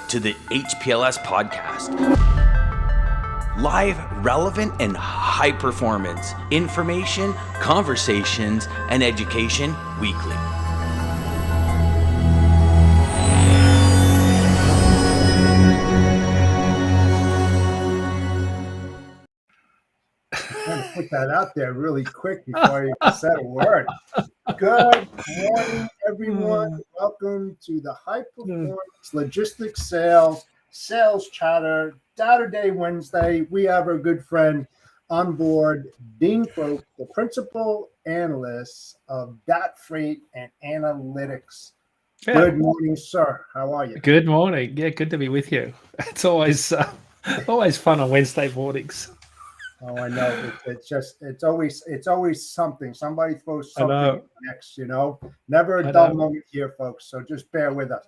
to the HPLS podcast. Live, relevant, and high performance information, conversations, and education weekly. Put that out there really quick before you said a word. Good morning, everyone. Welcome to the High Performance Logistics Sales Chatter, Saturday, Wednesday. We have our good friend on board, Dean Croke, the Principal Analyst of DAT Freight and Analytics. Yeah. Good morning, sir. How are you? Good morning. Yeah, good to be with you. It's always fun on Wednesday mornings. Oh, I know. It's always something. Somebody throws something next, Never a dull moment here, folks. So just bear with us.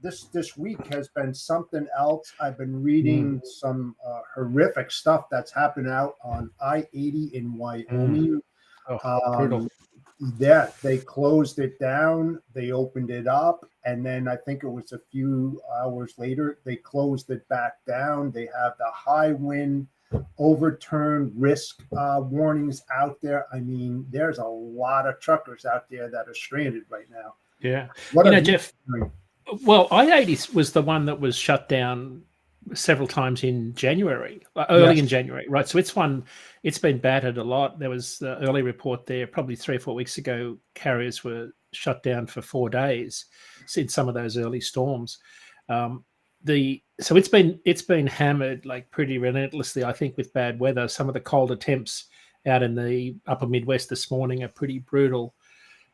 This week has been something else. I've been reading some horrific stuff that's happened out on I-80 in Wyoming. Brutal. Yeah, they closed it down. They opened it up. And then I think it was a few hours later, they closed it back down. They have the high wind overturn risk warnings out there. I mean, there's a lot of truckers out there that are stranded right now. Yeah. Jeff, well, I-80 was the one that was shut down several times in January, early in January, right? So it's been battered a lot. There was the early report there probably 3 or 4 weeks ago. Carriers were shut down for 4 days in some of those early storms. So it's been hammered like pretty relentlessly, I think, with bad weather. Some of the colder temps out in the upper Midwest this morning are pretty brutal.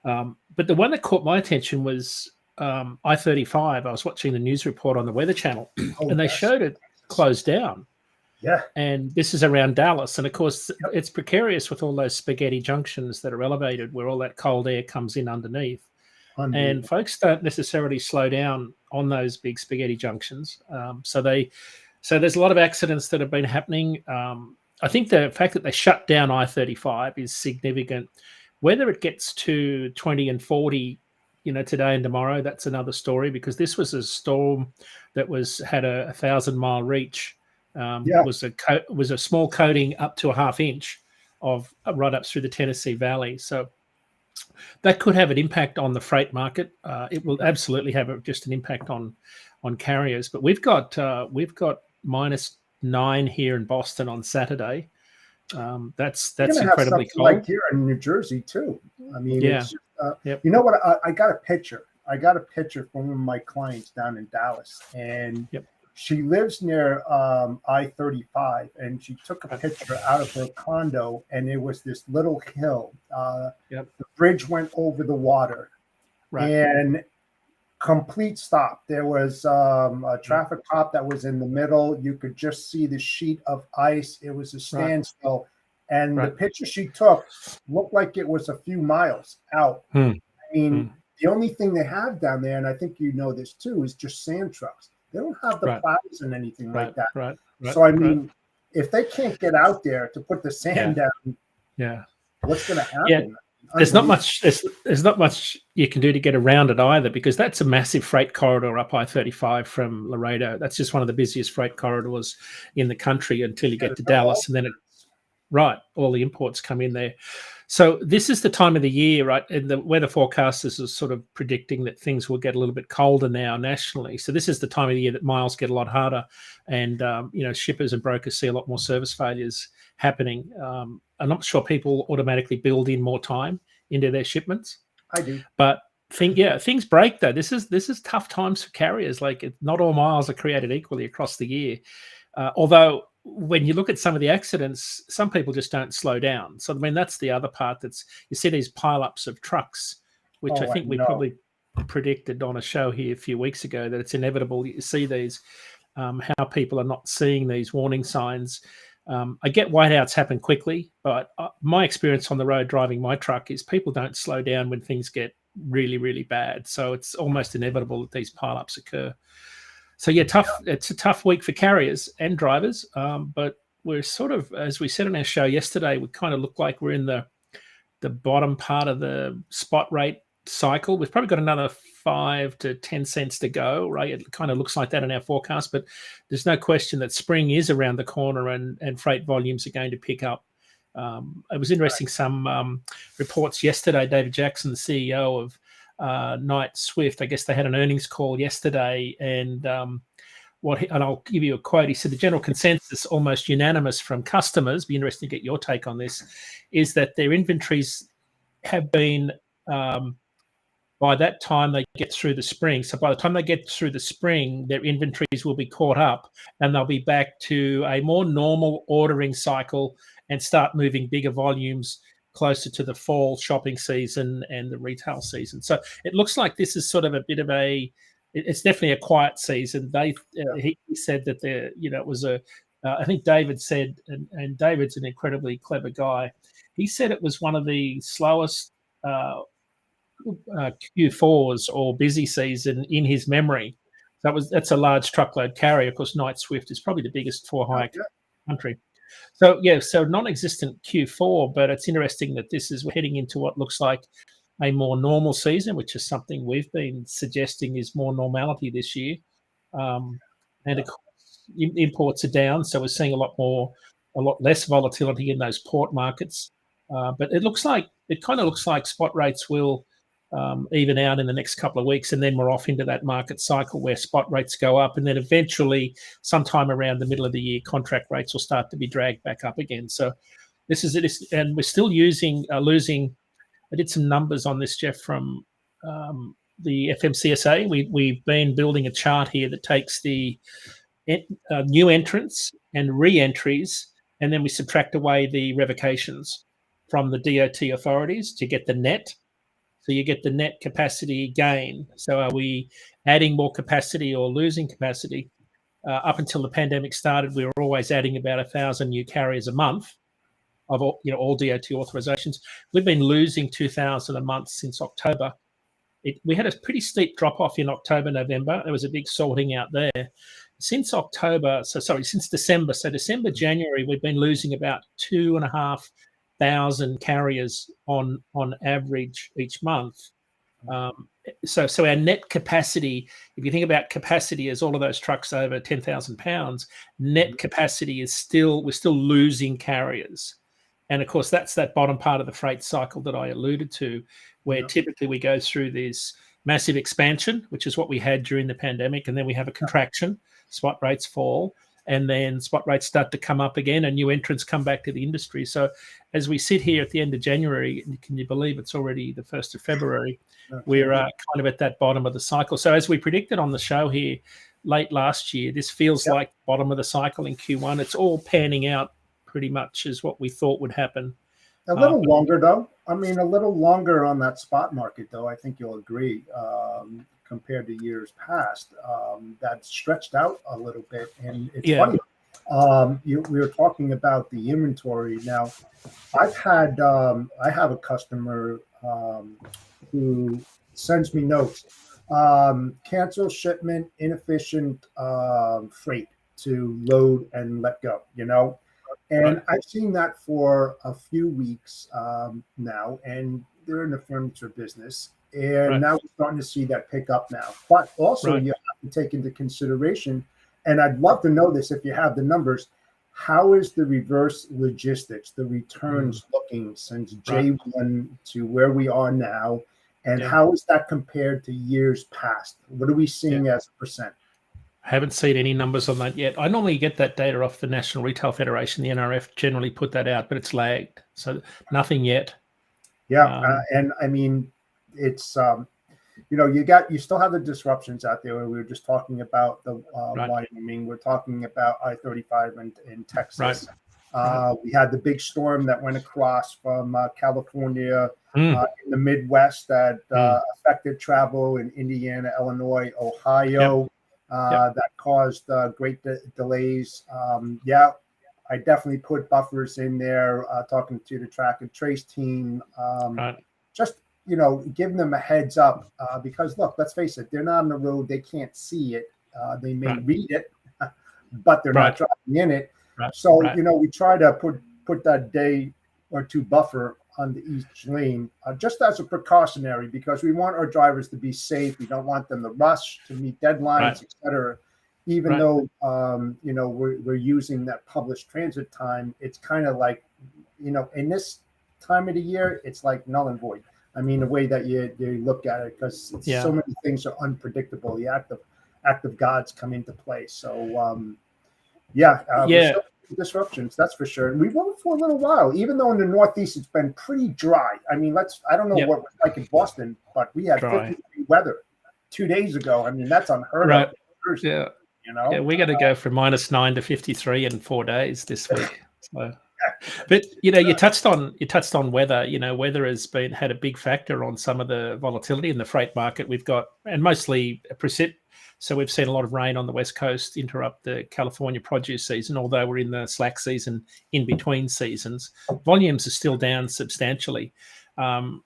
But the one that caught my attention was I-35. I was watching the news report on the Weather Channel, and they showed it closed down. Yeah. And this is around Dallas. And, of course, it's precarious with all those spaghetti junctions that are elevated where all that cold air comes in underneath. And folks don't necessarily slow down on those big spaghetti junctions. So there's a lot of accidents that have been happening. I think the fact that they shut down I-35 is significant. Whether it gets to 20 and 40 today and tomorrow, that's another story, because this was a storm that had a 1,000-mile reach. Was a small coating up to a half inch of right up through the Tennessee Valley. So that could have an impact on the freight market. It will absolutely have just an impact on carriers. But we've got -9 here in Boston on Saturday. That's incredibly cold. Like here in New Jersey too. I mean, it's you know what? I got a picture. I got a picture from one of my clients down in Dallas, and she lives near I-35, and she took a picture out of her condo, and it was this little hill. The bridge went over the water, and complete stop. There was a traffic cop that was in the middle. You could just see the sheet of ice. It was a standstill. And the picture she took looked like it was a few miles out. I mean, the only thing they have down there, and I think you know this too, is just sand trucks. They don't have the plows and anything like that. So, I mean, if they can't get out there to put the sand down, what's going to happen? Yeah. There's not much you can do to get around it either, because that's a massive freight corridor up I-35 from Laredo. That's just one of the busiest freight corridors in the country until you get to Dallas, and then all the imports come in there. So this is the time of the year, right? And the weather forecasters are sort of predicting that things will get a little bit colder now nationally. So this is the time of the year that miles get a lot harder, and shippers and brokers see a lot more service failures happening. I'm not sure people automatically build in more time into their shipments. I do, but things break though. This is tough times for carriers. Like, not all miles are created equally across the year. Although when you look at some of the accidents, some people just don't slow down. So I mean, that's the other part. You see these pileups of trucks, which I think we probably predicted on a show here a few weeks ago, that it's inevitable. You see these, how people are not seeing these warning signs. I get whiteouts happen quickly, but my experience on the road driving my truck is people don't slow down when things get really, really bad. So it's almost inevitable that these pileups occur. So it's a tough week for carriers and drivers, but we're sort of, as we said on our show yesterday, we kind of look like we're in the bottom part of the spot rate cycle. We've probably got another 5 to 10 cents to go, right? It kind of looks like that in our forecast, but there's no question that spring is around the corner and freight volumes are going to pick up. It was interesting, some reports yesterday. David Jackson, the CEO of Knight Swift, I guess they had an earnings call yesterday, and I'll give you a quote. He said the general consensus, almost unanimous from customers, be interesting to get your take on this, is that their inventories have been, by that time they get through the spring. So by the time they get through the spring, their inventories will be caught up and they'll be back to a more normal ordering cycle and start moving bigger volumes closer to the fall shopping season and the retail season. So it looks like this is sort of a bit of it's definitely a quiet season. He said that it was I think David said, and David's an incredibly clever guy. He said it was one of the slowest Q4s or busy season in his memory. That's a large truckload carrier. Of course, Knight Swift is probably the biggest for-hire country. So non-existent Q4, but it's interesting that we're heading into what looks like a more normal season, which is something we've been suggesting is more normality this year. And of course, imports are down, so we're seeing a lot less volatility in those port markets. But it kind of looks like spot rates will even out in the next couple of weeks, and then we're off into that market cycle where spot rates go up, and then eventually, sometime around the middle of the year, contract rates will start to be dragged back up again. So this is it, and we're still losing. I did some numbers on this, Jeff, from the FMCSA. We've been building a chart here that takes the new entrants and re-entries, and then we subtract away the revocations from the DOT authorities to get the net. So you get the net capacity gain. So are we adding more capacity or losing capacity? Up until the pandemic started, we were always adding about 1,000 new carriers a month of all DOT authorizations. We've been losing 2,000 a month since October. We had a pretty steep drop-off in October, November. There was a big sorting out there. Since December. So December, January, we've been losing about 2,500 carriers on average each month. So our net capacity, if you think about capacity as all of those trucks over 10,000 pounds, net capacity is we're still losing carriers. And of course, that's that bottom part of the freight cycle that I alluded to, where typically we go through this massive expansion, which is what we had during the pandemic, and then we have a contraction, spot rates fall, and then spot rates start to come up again and new entrants come back to the industry. So as we sit here at the end of January, can you believe it's already the 1st of February, we're kind of at that bottom of the cycle. So as we predicted on the show here late last year, this feels like bottom of the cycle in Q1. It's all panning out pretty much as what we thought would happen. A little longer, though. I mean, a little longer on that spot market, though. I think you'll agree, compared to years past, that stretched out a little bit. And it's funny. We were talking about the inventory. Now, I have a customer who sends me notes. Cancel shipment, inefficient freight to load and let go, And I've seen that for a few weeks now, and they're in the furniture business. And now we're starting to see that pick up now. But also you have to take into consideration, and I'd love to know this if you have the numbers, how is the reverse logistics, the returns looking since J1 to where we are now? And how is that compared to years past? What are we seeing as a percent? I haven't seen any numbers on that yet. I normally get that data off the National Retail Federation. The NRF generally put that out, but it's lagged. So nothing yet. And I mean, it's, you still have the disruptions out there. We were just talking about the Wyoming. We're talking about I-35 in Texas. We had the big storm that went across from California in the Midwest that affected travel in Indiana, Illinois, Ohio. That caused great delays. I definitely put buffers in there, talking to the track and trace team, just, giving them a heads up, because look, let's face it, they're not on the road. They can't see it. They may read it, but they're not driving in it. So, we try to put that day or two buffer on the each lane, just as a precautionary, because we want our drivers to be safe. We don't want them to rush to meet deadlines, etc. Even though we're using that published transit time, it's kind of like, in this time of the year, it's like null and void. I mean, the way that you look at it, because so many things are unpredictable. The act of God's come into play. So disruptions, that's for sure. And we will for a little while, even though in the Northeast it's been pretty dry. I mean, I don't know what it was like in Boston, but we had 50-degree weather 2 days ago. I mean, that's unheard of. Yeah. We're going to go from -9 to 53 in 4 days this week. So, but you touched on weather. Weather has had a big factor on some of the volatility in the freight market. We've got, and mostly precip. So we've seen a lot of rain on the West Coast interrupt the California produce season, although we're in the slack season in between seasons. Volumes are still down substantially.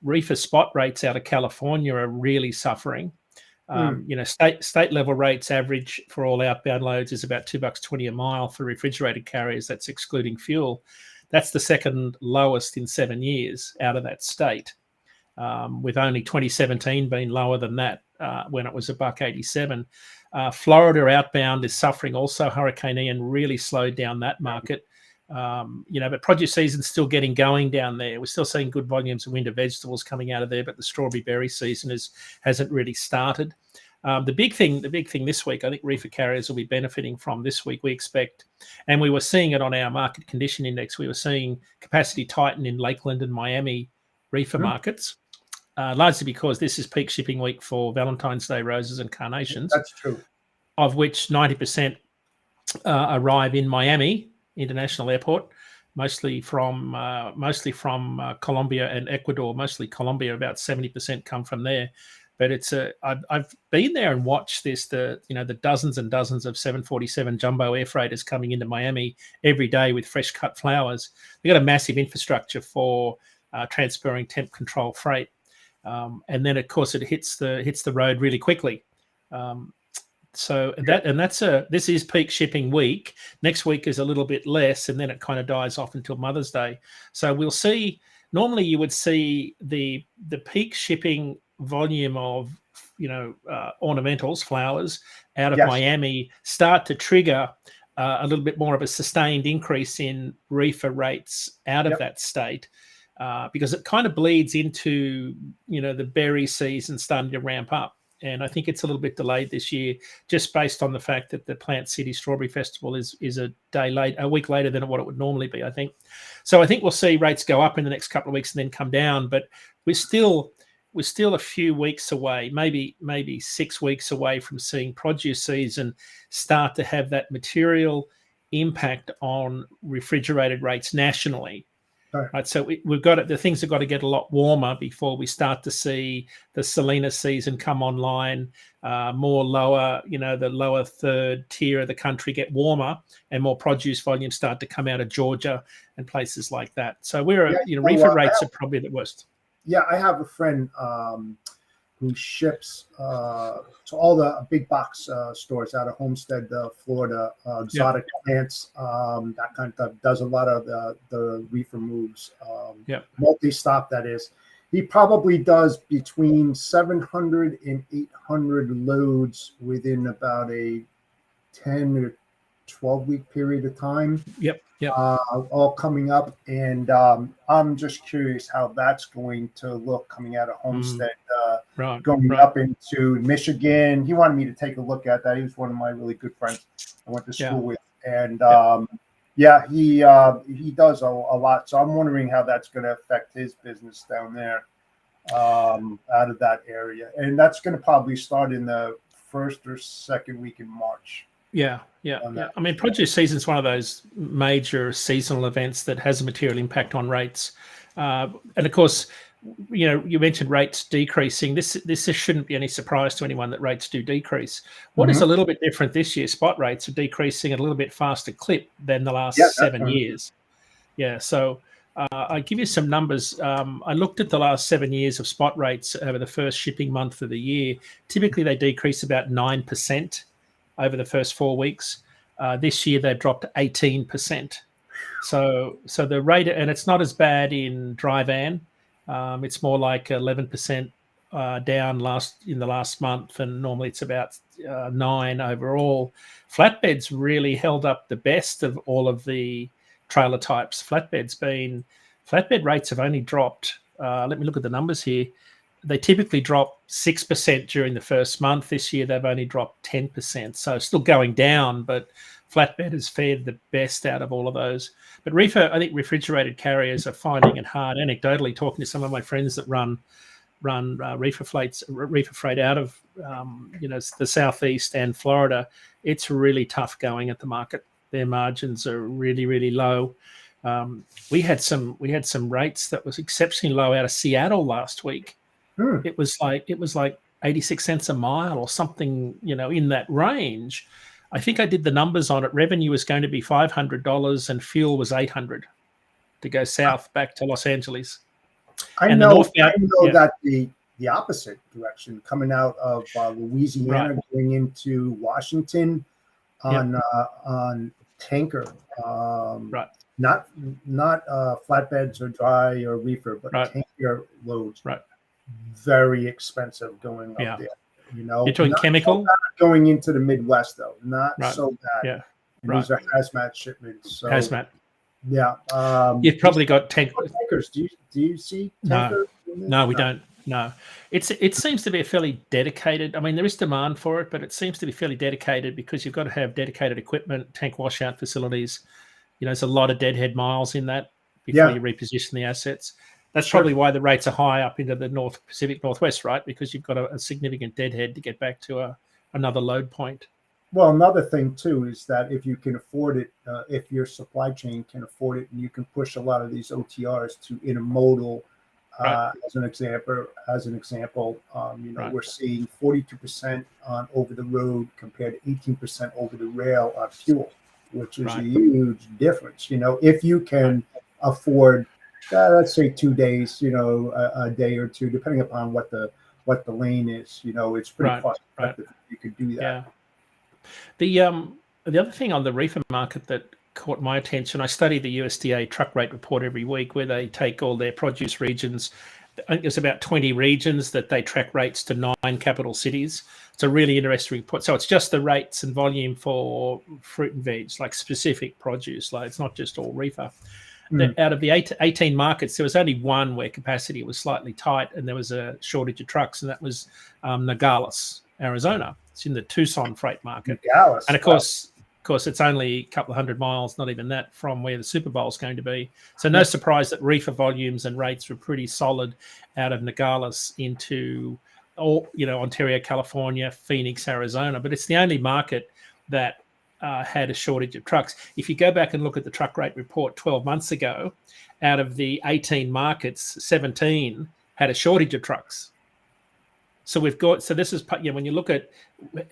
Reefer spot rates out of California are really suffering. State level rates average for all outbound loads is about $2.20 a mile for refrigerated carriers. That's excluding fuel. That's the second lowest in 7 years out of that state, with only 2017 being lower than that when it was $1.87. Florida outbound is suffering also. Hurricane Ian really slowed down that market. But produce season's still getting going down there. We're still seeing good volumes of winter vegetables coming out of there, but the strawberry berry season hasn't really started. The big thing this week, I think reefer carriers will be benefiting from this week. We expect, and we were seeing it on our market condition index, we were seeing capacity tighten in Lakeland and Miami reefer markets, largely because this is peak shipping week for Valentine's Day roses and carnations. That's true. Of which 90% arrive in Miami International Airport, mostly from Colombia and Ecuador. Mostly Colombia, about 70% come from there. But I've been there and watched this. The dozens and dozens of 747 jumbo air freighters coming into Miami every day with fresh cut flowers. They've got a massive infrastructure for transferring temp control freight, and then of course it hits the road really quickly. This is peak shipping week. Next week is a little bit less, and then it kind of dies off until Mother's Day. So we'll see. Normally, you would see the peak shipping volume of ornamentals, flowers, out of Miami start to trigger a little bit more of a sustained increase in reefer rates out of that state, because it kind of bleeds into the berry season starting to ramp up. And I think it's a little bit delayed this year, just based on the fact that the Plant City Strawberry Festival is a week later than what it would normally be, I think. So I think we'll see rates go up in the next couple of weeks and then come down. But we're still a few weeks away, maybe 6 weeks away from seeing produce season start to have that material impact on refrigerated rates nationally. Right, so we've got it. The things have got to get a lot warmer before we start to see the Salinas season come online. The lower third tier of the country get warmer, and more produce volumes start to come out of Georgia and places like that. So reefer rates are probably the worst. Yeah, I have a friend who ships to all the big box stores out of Homestead, Florida, exotic plants, that kind of stuff. Does a lot of the reefer moves, multi-stop, that is. He probably does between 700 and 800 loads within about a 10 or 12-week period of time. All coming up, and I'm just curious how that's going to look coming out of Homestead, going up into Michigan. He wanted me to take a look at that. He was one of my really good friends I went to school with, and he does a lot. So I'm wondering how that's going to affect his business down there, out of that area, and that's going to probably start in the first or second week in March. Yeah. I mean, produce season is one of those major seasonal events that has a material impact on rates. And of course, you mentioned rates decreasing. This shouldn't be any surprise to anyone that rates do decrease. What is a little bit different this year? Spot rates are decreasing at a little bit faster clip than the last 7 years. Yeah. So I'll give you some numbers. I looked at the last 7 years of spot rates over the first shipping month of the year. Typically, they decrease about 9% over the first 4 weeks. This year, they've dropped 18%. So the rate, and it's not as bad in dry van. It's more like 11% down in the last month, and normally it's about 9 overall. Flatbeds really held up the best of all of the trailer types. Flatbed rates have only dropped. Let me look at the numbers here. They typically drop 6% during the first month. This year they've only dropped 10%. So still going down, but flatbed has fared the best out of all of those. But reefer, I think refrigerated carriers are finding it hard. Anecdotally, talking to some of my friends that run reefer freight out of the southeast and Florida, it's really tough going at the market. Their margins are really, really low. We had some rates that was exceptionally low out of Seattle last week. It was like 86 cents a mile or something, in that range. I think I did the numbers on it. Revenue was going to be $500 and fuel was $800 to go south back to Los Angeles. I know that the opposite direction, coming out of Louisiana, going into Washington on tanker, not flatbeds or dry or reefer, but tanker loads, very expensive going up there. You're talking not chemical? So bad going into the Midwest, though. Not so bad. Yeah. And these are hazmat shipments. So, hazmat. Yeah. You've probably got tankers. Do you see tankers? No, we don't. No. It seems to be a fairly dedicated. I mean, there is demand for it, but it seems to be fairly dedicated because you've got to have dedicated equipment, tank washout facilities. There's a lot of deadhead miles in that before you reposition the assets. That's probably why the rates are high up into the North Pacific Northwest, right? Because you've got a significant deadhead to get back to another load point. Well, another thing too is that if you can afford it, if your supply chain can afford it, and you can push a lot of these OTRs to intermodal, as an example, we're seeing 42% on over the road compared to 18% over the rail on fuel, which is a huge difference. If you can afford, let's say 2 days, a day or two, depending upon what the lane is, it's pretty cost effective. You could do that. Yeah. The other thing on the reefer market that caught my attention, I study the USDA truck rate report every week where they take all their produce regions. I think there's about 20 regions that they track rates to 9 capital cities. It's a really interesting report. So it's just the rates and volume for fruit and veg, like specific produce. Like it's not just all reefer. Out of the 18 markets, there was only one where capacity was slightly tight and there was a shortage of trucks, and that was Nogales, Arizona. It's in the Tucson freight market. Nogales, and of course, it's only a couple of 100 miles, not even that, from where the Super Bowl is going to be. So no surprise that reefer volumes and rates were pretty solid out of Nogales into Ontario, California, Phoenix, Arizona. But it's the only market that had a shortage of trucks. If you go back and look at the truck rate report 12 months ago, out of the 18 markets, 17 had a shortage of trucks. So this is, when you look at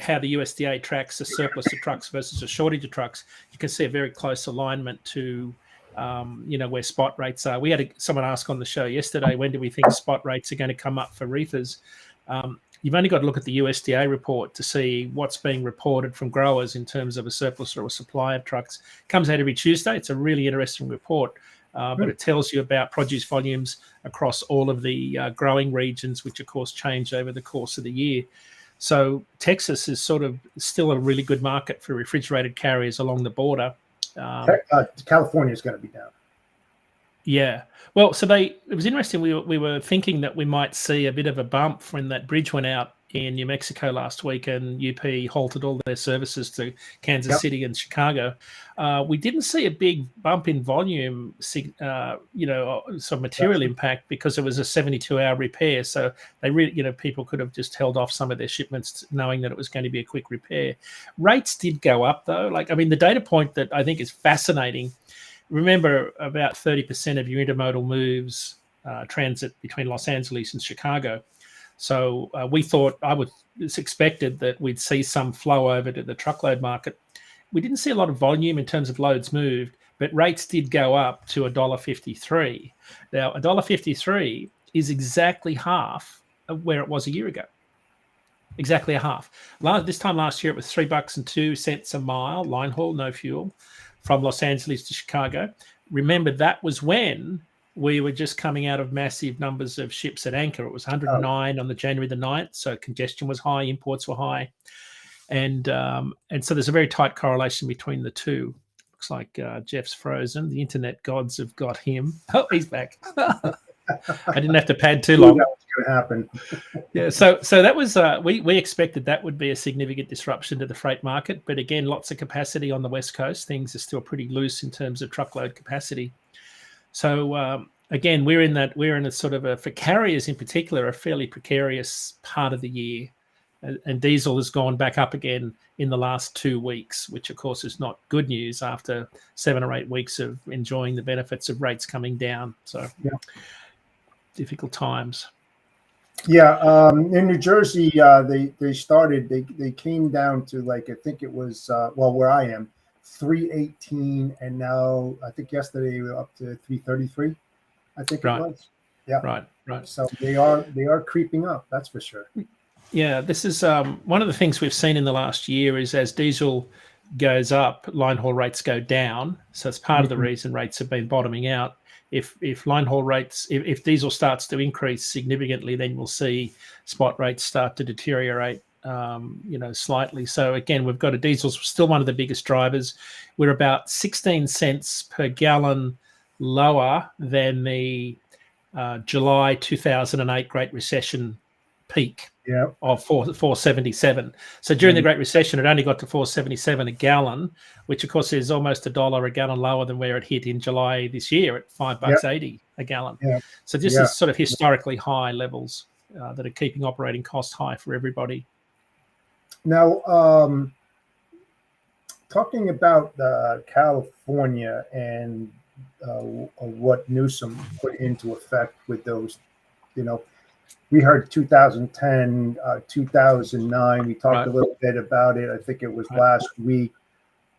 how the USDA tracks a surplus of trucks versus a shortage of trucks, you can see a very close alignment to, where spot rates are. We had someone ask on the show yesterday, when do we think spot rates are going to come up for reefers? You've only got to look at the USDA report to see what's being reported from growers in terms of a surplus or a supply of trucks. It comes out every Tuesday. It's a really interesting report, but it tells you about produce volumes across all of the growing regions, which of course change over the course of the year. So Texas is sort of still a really good market for refrigerated carriers along the border. California is going to be down. Yeah. Well, so it was interesting. We were thinking that we might see a bit of a bump when that bridge went out in New Mexico last week and UP halted all their services to Kansas City and Chicago. We didn't see a big bump in volume, some material impact because it was a 72-hour repair. So they really, people could have just held off some of their shipments knowing that it was going to be a quick repair. Rates did go up though. The data point that I think is fascinating, remember about 30% of your intermodal moves transit between Los Angeles and Chicago. So it's expected that we'd see some flow over to the truckload market. We didn't see a lot of volume in terms of loads moved, but rates did go up to $1.53. Now, $1.53 is exactly half of where it was a year ago. Exactly a half. This time last year, it was $3.02 a mile, line haul, no fuel. from Los Angeles to Chicago. Remember, that was when we were just coming out of massive numbers of ships at anchor. It was 109 on the January the 9th, so congestion was high, imports were high. And so there's a very tight correlation between the two. Looks like Jeff's frozen. The internet gods have got him. Oh, he's back. I didn't have to pad too long. That was going to happen. Yeah, so that was we expected that would be a significant disruption to the freight market, but again, lots of capacity on the West Coast. Things are still pretty loose in terms of truckload capacity. So again, we're in a sort of for carriers in particular, a fairly precarious part of the year, and diesel has gone back up again in the last 2 weeks, which of course is not good news after 7 or 8 weeks of enjoying the benefits of rates coming down. So difficult times. Yeah, in New Jersey, they came down to, like, I think it was where I am, 318, and now I think yesterday we were up to 333. I think it was. Yeah. Right. So they are creeping up. That's for sure. Yeah, this is one of the things we've seen in the last year is as diesel goes up, line haul rates go down. So it's part of the reason rates have been bottoming out. If line haul rates, if diesel starts to increase significantly, then we'll see spot rates start to deteriorate, slightly. So again, we've got diesel's still one of the biggest drivers. We're about 16 cents per gallon lower than the July 2008 Great Recession peak of 4.77. So during the Great Recession, it only got to 4.77 a gallon, which of course is almost $1 a gallon lower than where it hit in July this year at $5.80 a gallon. So this is sort of historically high levels that are keeping operating costs high for everybody. Now, talking about California and what Newsom put into effect with those, we heard 2010, 2009. We talked a little bit about it. I think it was last week.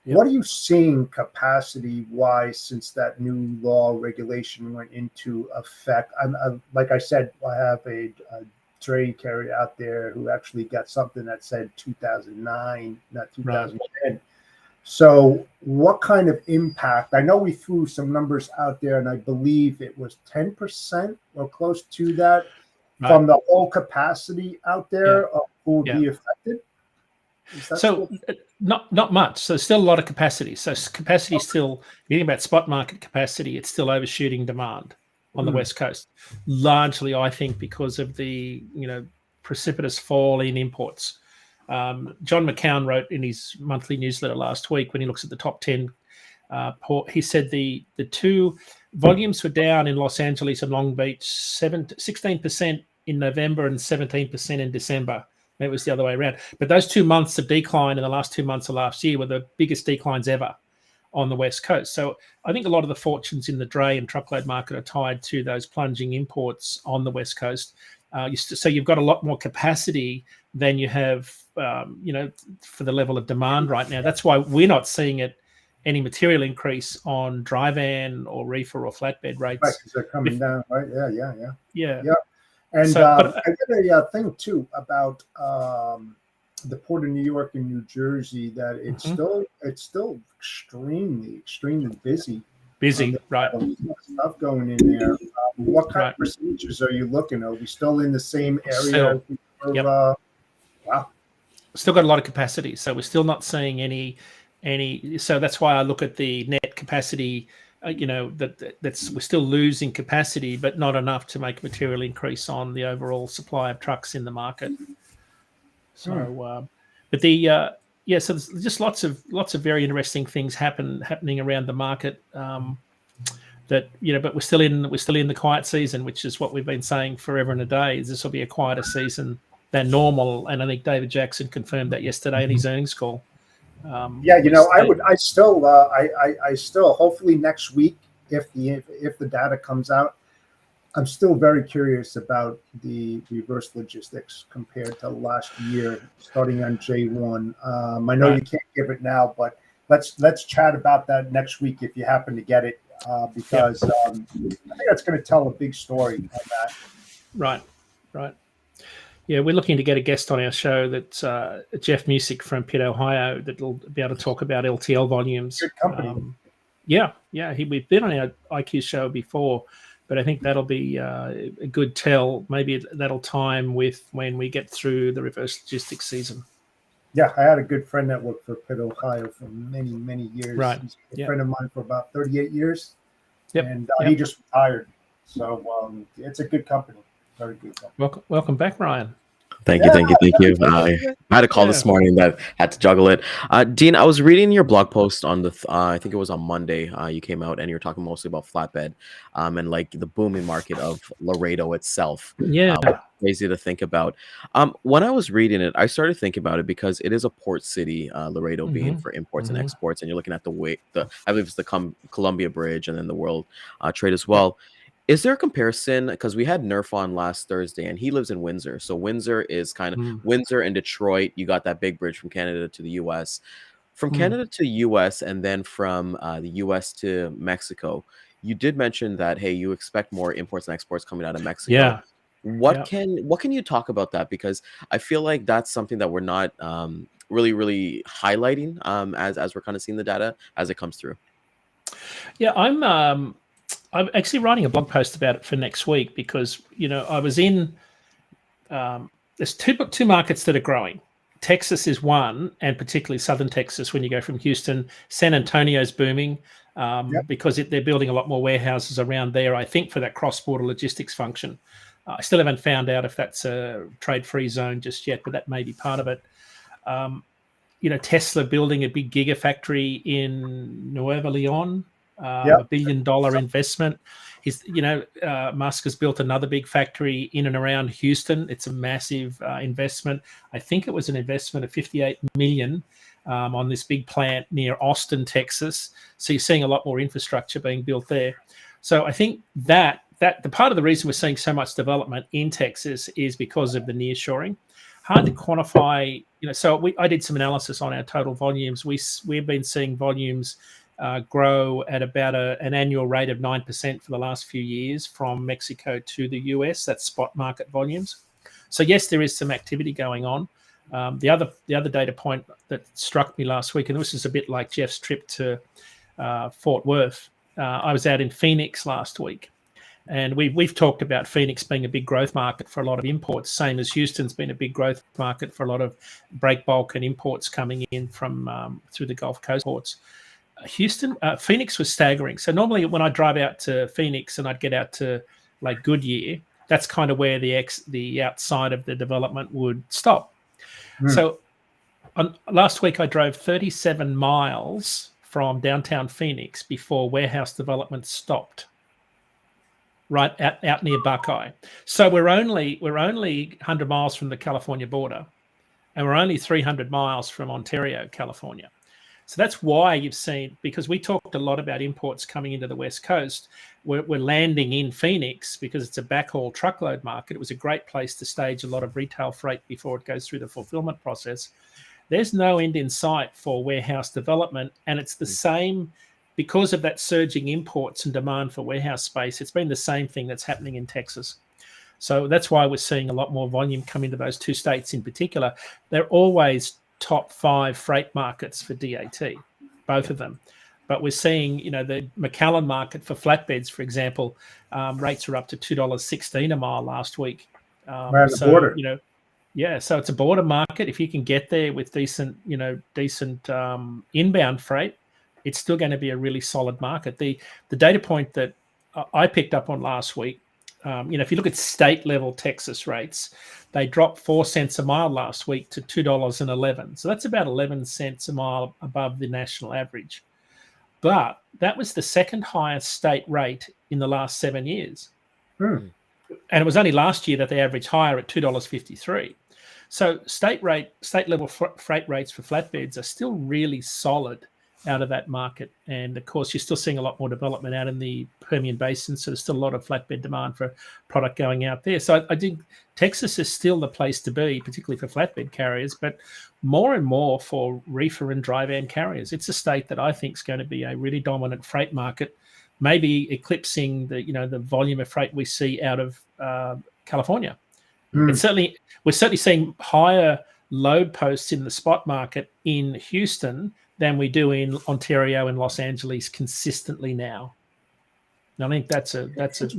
Yep. What are you seeing capacity-wise since that new law regulation went into effect? Like I said, I have a dray carrier out there who actually got something that said 2009, not 2010. Right. So what kind of impact? I know we threw some numbers out there, and I believe it was 10% or close to that. From the whole capacity out there who would be affected? So not much. So still a lot of capacity. So capacity still, thinking about spot market capacity, it's still overshooting demand on the West Coast. Largely, I think, because of the precipitous fall in imports. John McCown wrote in his monthly newsletter last week when he looks at the top 10 he said the two volumes were down in Los Angeles and Long Beach 16% in November and 17% in December. Maybe it was the other way around. But those 2 months of decline in the last 2 months of last year were the biggest declines ever on the West Coast. So I think a lot of the fortunes in the dray and truckload market are tied to those plunging imports on the West Coast. So you've got a lot more capacity than you have, for the level of demand right now. That's why we're not seeing any material increase on dry van or reefer or flatbed rates. Right, because they're coming down, right? Yeah. And so, I did a thing too about the Port of New York and New Jersey that it's still extremely busy. Right? Stuff going in there. What kind of procedures are you looking at? Are we still in the same area? Wow. Still got a lot of capacity, so we're still not seeing any. So that's why I look at the net capacity. That's we're still losing capacity, but not enough to make a material increase on the overall supply of trucks in the market. So, but so there's just lots of very interesting things happening around the market. But we're still in the quiet season, which is what we've been saying forever and a day. Is this will be a quieter season than normal, and I think David Jackson confirmed that yesterday in his earnings call. I still hopefully next week, if the data comes out, I'm still very curious about the reverse logistics compared to last year, starting on J1. I know you can't give it now, but let's chat about that next week if you happen to get it, because I think that's going to tell a big story on that. Right. Yeah, we're looking to get a guest on our show that's Jeff Music from Pitt, Ohio, that will be able to talk about LTL volumes. Good company. We've been on our IQ show before, but I think that'll be a good tell. Maybe that'll time with when we get through the reverse logistics season. Yeah, I had a good friend that worked for Pitt, Ohio for many, many years. Right. He's a friend of mine for about 38 years. Yep. And he just retired. So it's a good company. Very good company. Welcome back, Ryan. Thank you. I had a call this morning that had to juggle it. Dean, I was reading your blog post on the, I think it was on Monday. You came out and you were talking mostly about flatbed and like the booming market of Laredo itself. Yeah. Crazy to think about. When I was reading it, I started thinking about it because it is a port city, Laredo being for imports and exports. And you're looking at I believe it's the Columbia Bridge and then the world trade as well. Is there a comparison? Because we had Nerf on last Thursday, and he lives in Windsor. So Windsor is kind of Windsor and Detroit. You got that big bridge from Canada to the U.S. From Canada to U.S. and then from the U.S. to Mexico. You did mention that, hey, you expect more imports and exports coming out of Mexico. Yeah. What can you talk about that? Because I feel like that's something that we're not really highlighting as we're kind of seeing the data as it comes through. Yeah, I'm actually writing a blog post about it for next week because, I was in, there's two markets that are growing. Texas is one, and particularly Southern Texas, when you go from Houston. San Antonio's booming because they're building a lot more warehouses around there, I think, for that cross-border logistics function. I still haven't found out if that's a trade-free zone just yet, but that may be part of it. Tesla building a big gigafactory in Nuevo Leon, $1 billion investment. Musk has built another big factory in and around Houston. It's a massive investment. I think it was an investment of $58 million on this big plant near Austin, Texas. So you're seeing a lot more infrastructure being built there. So I think that the part of the reason we're seeing so much development in Texas is because of the nearshoring. Hard to quantify. I did some analysis on our total volumes. We've been seeing volumes grow at about an annual rate of 9% for the last few years from Mexico to the US. That's spot market volumes. So yes, there is some activity going on. The other data point that struck me last week, and this is a bit like Jeff's trip to Fort Worth. I was out in Phoenix last week, and we've talked about Phoenix being a big growth market for a lot of imports, same as Houston's been a big growth market for a lot of break bulk and imports coming in from through the Gulf Coast ports. Phoenix was staggering. So normally when I drive out to Phoenix and I'd get out to like Goodyear, that's kind of where the outside of the development would stop. So last week I drove 37 miles from downtown Phoenix before warehouse development stopped. Right out near Buckeye. So we're only 100 miles from the California border, and we're only 300 miles from Ontario, California. So that's why you've seen, because we talked a lot about imports coming into the West Coast. We're landing in Phoenix because it's a backhaul truckload market. It was a great place to stage a lot of retail freight before it goes through the fulfillment process. There's no end in sight for warehouse development, and it's the same because of that surging imports and demand for warehouse space. It's been the same thing that's happening in Texas. So that's why we're seeing a lot more volume come into those two states in particular. They're always top 5 freight markets for DAT, both of them. But we're seeing, the McAllen market for flatbeds, for example, rates are up to $2.16 a mile last week. Around the border. So it's a border market. If you can get there with decent inbound freight, it's still going to be a really solid market. The data point that I picked up on last week, if you look at state level Texas rates, they dropped 4 cents a mile last week to $2.11. So that's about 11 cents a mile above the national average. But that was the second highest state rate in the last 7 years. And it was only last year that they averaged higher at $2.53. So state level freight rates for flatbeds are still really solid out of that market. And of course, you're still seeing a lot more development out in the Permian Basin. So there's still a lot of flatbed demand for product going out there. So I think Texas is still the place to be, particularly for flatbed carriers, but more and more for reefer and dry van carriers. It's a state that I think is going to be a really dominant freight market, maybe eclipsing the volume of freight we see out of California. We're certainly seeing higher load posts in the spot market in Houston than we do in Ontario and Los Angeles consistently now. And I think that's a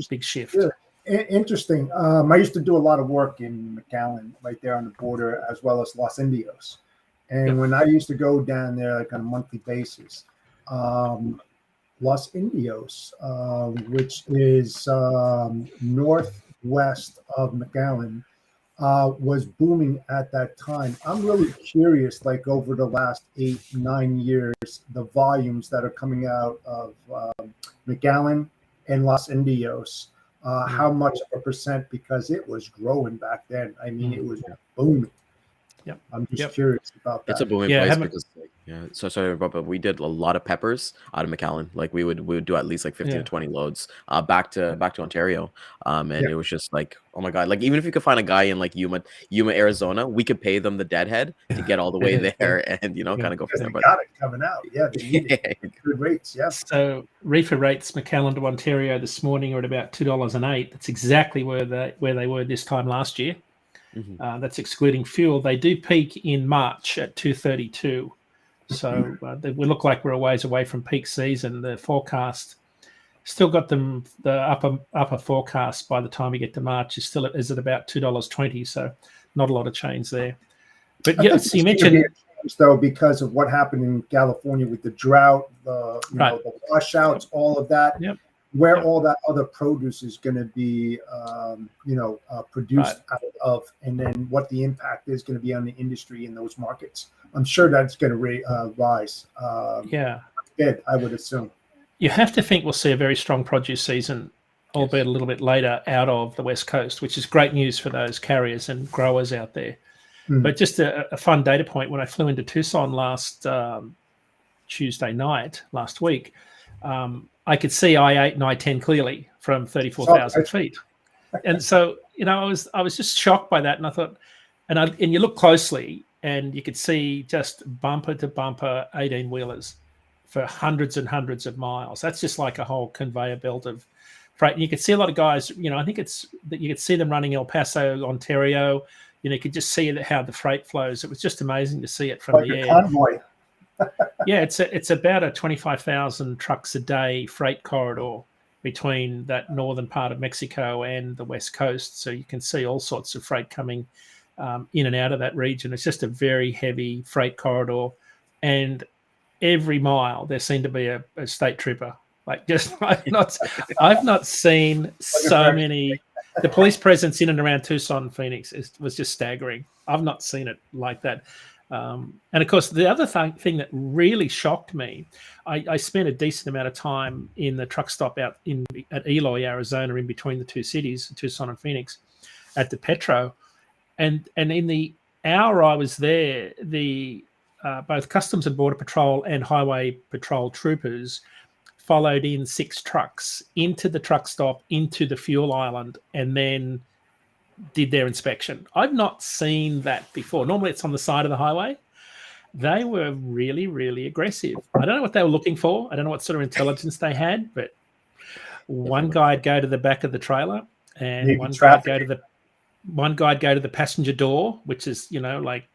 big shift. Yeah. Interesting. I used to do a lot of work in McAllen, right there on the border, as well as Los Indios. And when I used to go down there like on a monthly basis, Los Indios, which is northwest of McAllen, was booming at that time. I'm really curious, like over the last 8-9 years, the volumes that are coming out of McAllen and Los Indios, how much of a percent, because it was growing back then. I mean, it was booming. Yep. I'm just curious about that. It's a booming place because so sorry, but we did a lot of peppers out of McAllen. Like we would do at least like 15 to 20 loads back to Ontario. And it was just like, oh my God, like even if you could find a guy in like Yuma, Arizona, we could pay them the deadhead to get all the way there and kind of go from there. But got it coming out. Yeah, good rates. Yeah. So reefer rates McAllen to Ontario this morning are at about $2.08. That's exactly where they were this time last year. That's excluding fuel. They do peak in March at 232. So we look like we're a ways away from peak season. The forecast still got them, the upper forecast by the time we get to March is at about $2.20. So not a lot of change there. But yes, you mentioned though, because of what happened in California with the drought, the washouts, all of that. Where all that other produce is going to be, produced out of, and then what the impact is going to be on the industry in those markets. I'm sure that's going to rise. I would assume. You have to think we'll see a very strong produce season, albeit a little bit later, out of the West Coast, which is great news for those carriers and growers out there. But just a fun data point, when I flew into Tucson last Tuesday night, last week, I could see I-8 and I-10 clearly from 34,000 feet. And so, I was just shocked by that. And I thought, and you look closely and you could see just bumper to bumper 18-wheelers for hundreds and hundreds of miles. That's just like a whole conveyor belt of freight. And you could see a lot of guys, I think it's that you could see them running El Paso, Ontario. You could just see how the freight flows. It was just amazing to see it from the air. Convoy. It's about a 25,000 trucks a day freight corridor between that northern part of Mexico and the West Coast. So you can see all sorts of freight coming in and out of that region. It's just a very heavy freight corridor, and every mile there seemed to be a state trooper. Like I've not seen so many. The police presence in and around Tucson, Phoenix was just staggering. I've not seen it like that. And of course, the other thing that really shocked me, I spent a decent amount of time in the truck stop out at Eloy, Arizona, in between the two cities, Tucson and Phoenix, at the Petro. And in the hour I was there, the both Customs and Border Patrol and Highway Patrol troopers followed in 6 trucks into the truck stop, into the fuel island, and then did their inspection. I've not seen that before. Normally it's on the side of the highway. They were really, really aggressive. I don't know what they were looking for. I don't know what sort of intelligence they had, but one guy'd go to the back of the trailer, and one guy'd go to the passenger door, which is, like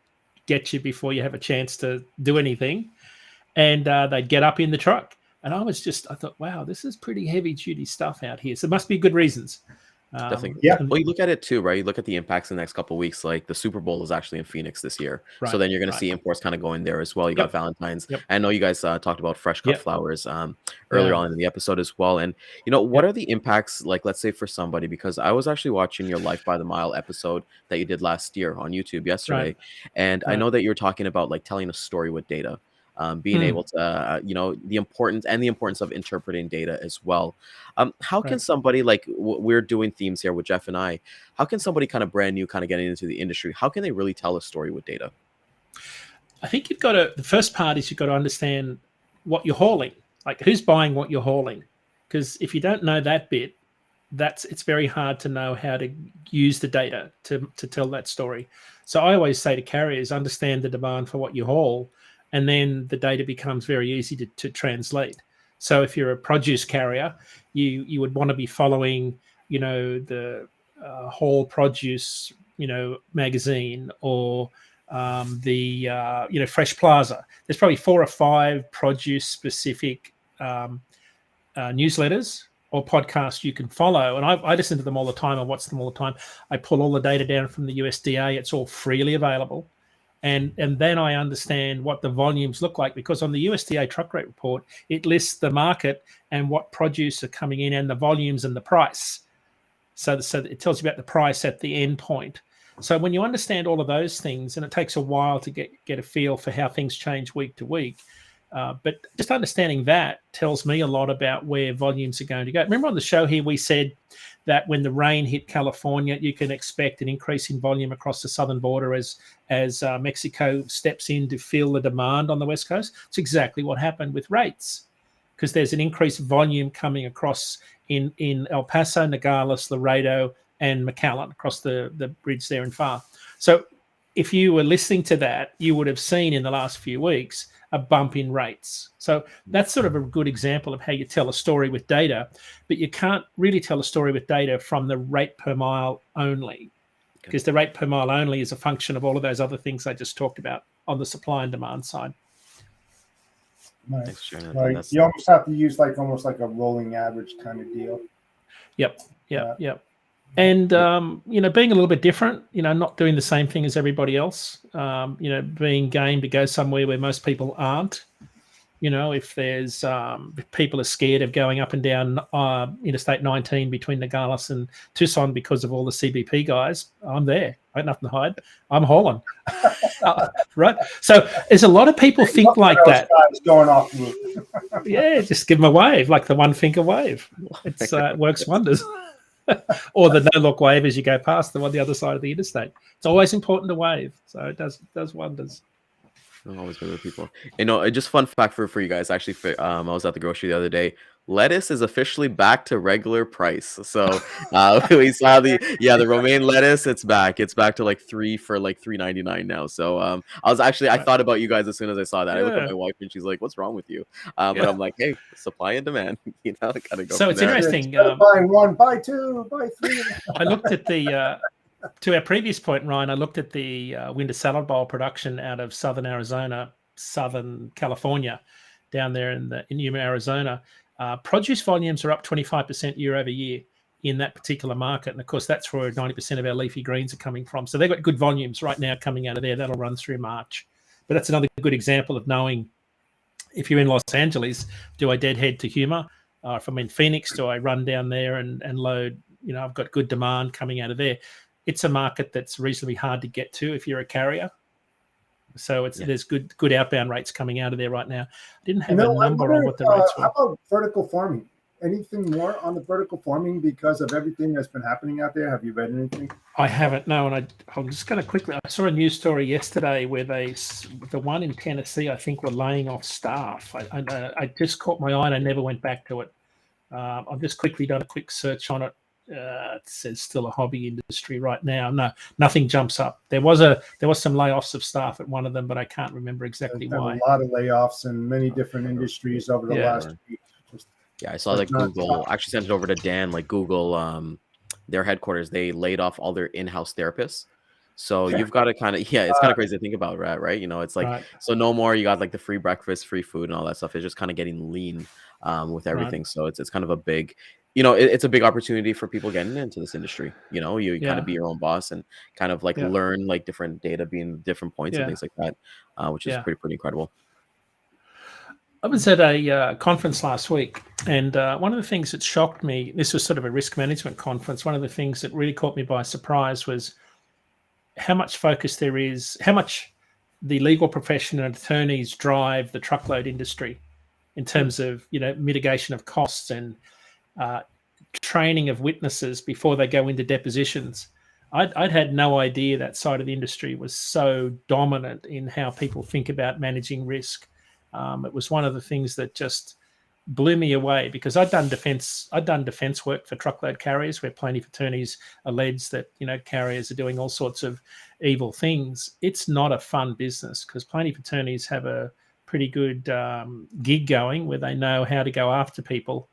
get you before you have a chance to do anything. And they'd get up in the truck. And I thought, wow, this is pretty heavy duty stuff out here. So there must be good reasons. Definitely. Well, you look at it too, right? You look at the impacts in the next couple of weeks. Like the Super Bowl is actually in Phoenix this year, so then you're going to see imports kind of going there as well. You got Valentine's. I know you guys talked about fresh cut flowers earlier on in the episode as well. And what are the impacts? Like, let's say for somebody, because I was actually watching your Life by the Mile episode that you did last year on YouTube yesterday, and I know that you're talking about like telling a story with data. Being able to, the importance of interpreting data as well. How can somebody, like we're doing themes here with Jeff and I, how can somebody kind of brand new, kind of getting into the industry, how can they really tell a story with data? I think the first part is you've got to understand what you're hauling, like who's buying what you're hauling. Because if you don't know that bit, it's very hard to know how to use the data to tell that story. So I always say to carriers, understand the demand for what you haul, and then the data becomes very easy to translate. So if you're a produce carrier, you would want to be following, the whole produce magazine, or the Fresh Plaza. There's probably 4 or 5 produce specific newsletters or podcasts you can follow, and I listen to them all the time. I watch them all the time. I pull all the data down from the USDA. It's all freely available, and then I understand what the volumes look like, because on the USDA truck rate report, it lists the market and what produce are coming in and the volumes and the price. So it tells you about the price at the end point. So when you understand all of those things, and it takes a while to get a feel for how things change week to week, but just understanding that tells me a lot about where volumes are going to go. Remember on the show here, we said that when the rain hit California, you can expect an increase in volume across the southern border as Mexico steps in to fill the demand on the West Coast. It's exactly what happened with rates, because there's an increased volume coming across in El Paso, Nogales, Laredo, and McAllen, across the bridge there in Far. So if you were listening to that, you would have seen in the last few weeks a bump in rates. So that's sort of a good example of how you tell a story with data, but you can't really tell a story with data from the rate per mile only, because the rate per mile only is a function of all of those other things I just talked about on the supply and demand side. Nice. Right. You almost have to use almost like a rolling average kind of deal. Yep. And, being a little bit different, not doing the same thing as everybody else, being game to go somewhere where most people aren't. If there's if people are scared of going up and down Interstate 19 between Nogales and Tucson because of all the CBP guys, I'm there. I got nothing to hide. I'm hauling. Right? So there's a lot of people think like that. Guys going off route. Yeah, just give them a wave, like the one finger wave. It works wonders. Or the no-look wave as you go past them on the other side of the interstate. It's always important to wave, so it does wonders. Always good with people. Just fun fact for you guys. Actually, I was at the grocery the other day. Lettuce is officially back to regular price. So we saw the romaine lettuce. It's back. It's back to $3.99 now. So I thought about you guys as soon as I saw that. I looked at my wife and she's like, "What's wrong with you?" But I'm like, "Hey, supply and demand." Gotta go. So it's interesting. Buy 1, buy 2, buy 3. I looked at to our previous point, Ryan, I looked at the winter salad bowl production out of southern Arizona, southern California, down there in Yuma, Arizona. Produce volumes are up 25% year over year in that particular market. And of course, that's where 90% of our leafy greens are coming from. So they've got good volumes right now coming out of there. That'll run through March. But that's another good example of knowing, if you're in Los Angeles, do I deadhead to Yuma? If I'm in Phoenix, do I run down there and load? I've got good demand coming out of there. It's a market that's reasonably hard to get to if you're a carrier. So there's good outbound rates coming out of there right now. I didn't have a number on what the rates were. How about vertical farming? Anything more on the vertical farming because of everything that's been happening out there? Have you read anything? I haven't, no. And I'm just going to quickly, I saw a news story yesterday where the one in Tennessee, I think, were laying off staff. I just caught my eye and I never went back to it. I've just quickly done a quick search on it. It says still a hobby industry right now. No, nothing jumps up. There was some layoffs of staff at one of them, but I can't remember exactly why. A lot of layoffs in many different industries over the last week. I saw Google actually sent it over to Dan. Google, their headquarters, they laid off all their in-house therapists. So you've got to kind of, it's kind of crazy to think about, right? It's so no more. You got the free breakfast, free food, and all that stuff. It's just kind of getting lean with everything. Right. So it's kind of a big. It's a big opportunity for people getting into this industry. You kind of be your own boss and kind of learn different data being different points and things like that, which is pretty incredible. I was at a conference last week, and one of the things that shocked me, this was sort of a risk management conference, one of the things that really caught me by surprise was how much focus there is, how much the legal profession and attorneys drive the truckload industry in terms of, mitigation of costs and training of witnesses before they go into depositions. I'd had no idea that side of the industry was so dominant in how people think about managing risk. It was one of the things that just blew me away because I'd done defense work for truckload carriers where plaintiff attorneys allege that carriers are doing all sorts of evil things. It's not a fun business because plaintiff attorneys have a pretty good gig going where they know how to go after people.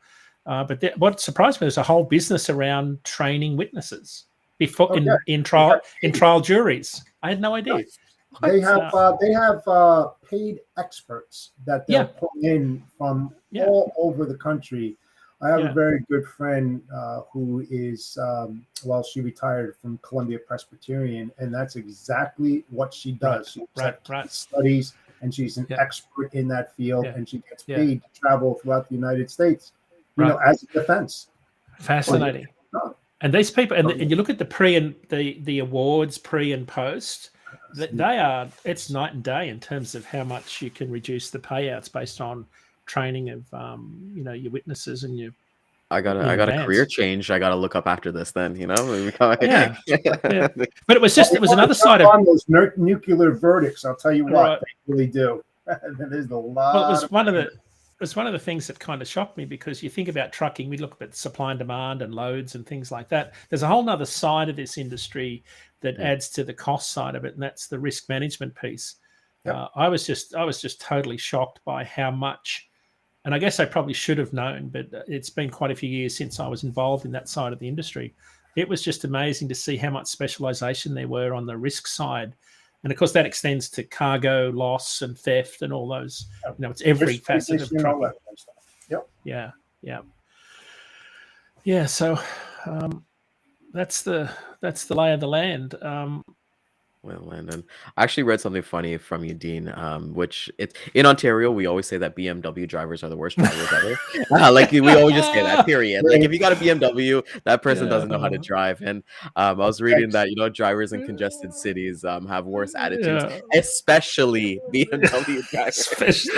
But what surprised me was a whole business around training witnesses. before in trial juries. I had no idea. They have paid experts that they'll pull in from all over the country. I have a very good friend who is she retired from Columbia Presbyterian, and that's exactly what she does. She studies, and she's an expert in that field, and she gets paid to travel throughout the United States, as a defense. Fascinating. And these people, and you look at the pre and the awards pre and post. It's night and day in terms of how much you can reduce the payouts based on training of your witnesses and your. I got a career change. I got to look up after this. Then But it was another side of those nuclear verdicts. I'll tell you what, they really do. There's a lot. Well, it was one of the things that kind of shocked me, because you think about trucking, we look at supply and demand and loads and things like that. There's a whole nother side of this industry that adds to the cost side of it, and that's the risk management piece. I was just totally shocked by how much, and I guess I probably should have known, but it's been quite a few years since I was involved in that side of the industry. It was just amazing to see how much specialization there were on the risk side. And of course, that extends to cargo loss and theft and all those. It's every facet of trucking. Yeah. So that's the lay of the land. Well, Landon, I actually read something funny from you, Dean. Which in Ontario, we always say that BMW drivers are the worst drivers ever. We always just say that. Period. Like, if you got a BMW, that person doesn't know how to drive. And I was reading that drivers in congested cities have worse attitudes, especially BMW drivers.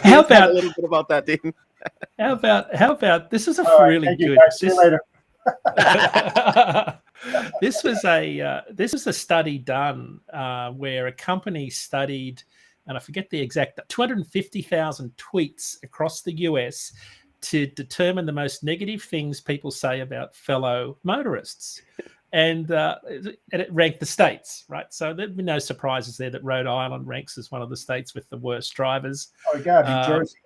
How about a little bit about that, Dean? How about this is a really good. See you later. This was a study done where a company studied, and I forget the exact, 250,000 tweets across the US to determine the most negative things people say about fellow motorists. And it ranked the states, right? So there'd be no surprises there that Rhode Island ranks as one of the states with the worst drivers. Oh, God, New Jersey.